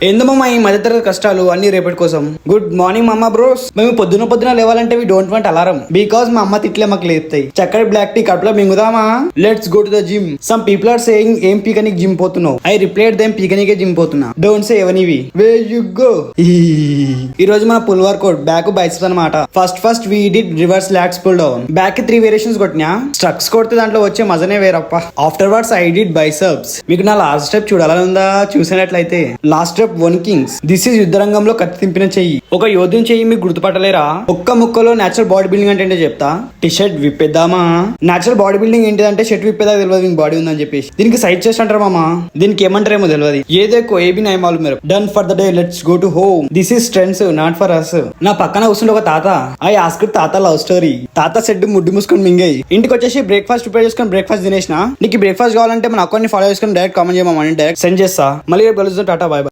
ఏందమ్మా ఈ మధ్యతరగతి కష్టాలు అన్ని రేపటి కోసం. గుడ్ మార్నింగ్ అమ్మ బ్రోస్. మేము పొద్దున లేవాలంటే we don't want alarm because మా అమ్మ తిట్లే మాకు లేపుతాయి. చక్కటి బ్లాక్ టీ కడుపులో మింగుదామా? Let's go to the gym. Some people are saying ఏం పీకనిక్ జిమ్ పోతున్నావు. ఐ రిప్లైడ్ దెమ్ పీకనికే జిమ్ పోతున్నా. డోంట్ సే ఎవనివి. Way you go. ఈ రోజు మన పుల్ వర్కౌట్ బ్యాక్ బైసెప్స్ అన్నమాట. First we did reverse lats pull down. Back కి 3 వేరియేషన్స్ కొట్టినా. స్ట్రక్స్ కొడితే దాంట్లో వచ్చే మజనే వేరప్ప. Afterwards I did biceps. మీకు నా లాస్ట్ స్టెప్ చూడాలని ఉందా? చూసినట్లయితే లాస్ట్ స్టెప్ కింగ్స్. దిస్ ఈజ్ యుద్ధరంగంలో కత్తి తింపిన చెయ్యి. ఒక యోధుని చెయ్యి మీకు గుర్తుపట్టలేరా? ఒక్క ముక్కలో నేచురల్ బాడీ బిల్డింగ్ అంటే చెప్తా. టీ షర్ట్ విప్పేద్దామా? నేచురల్ బాడీ బిల్డింగ్ ఏంటిదంటే షర్ట్ విప్పేదా తెలియదు మీకు బాడీ ఉందని చెప్పేసి. దీనికి సైడ్ చెస్ట్ అంటారు మామా. దీనికి ఏమంటారేమో తెలియదు. ఏదేకో ఏబీ నై మాలు మీరు. Done for the day, let's go to home. This is strands not for us. నా పక్కన కూర్చుంటే ఒక తాత. ఐ ఆస్క్డ్ తాత లవ్ స్టోరీ. తాత సెడ్ ముడ్డు మూసుకొని మింగాయి. ఇంటికి వచ్చేసి బ్రేక్ఫాస్ట్ ప్రిపేర్ చేసుకొని బ్రేక్ఫాస్ట్ తినేసిన. నీకు బ్రేక్ఫాస్ట్ కావాలంటే మన అకౌంట్ ని ఫాలో చేసుకొని డైరెక్ట్ కామెంట్ చేయమని డైరెక్ట్ సెండ్ చేస్తా. మళ్ళీ కలుద్దాం. Tata, by by.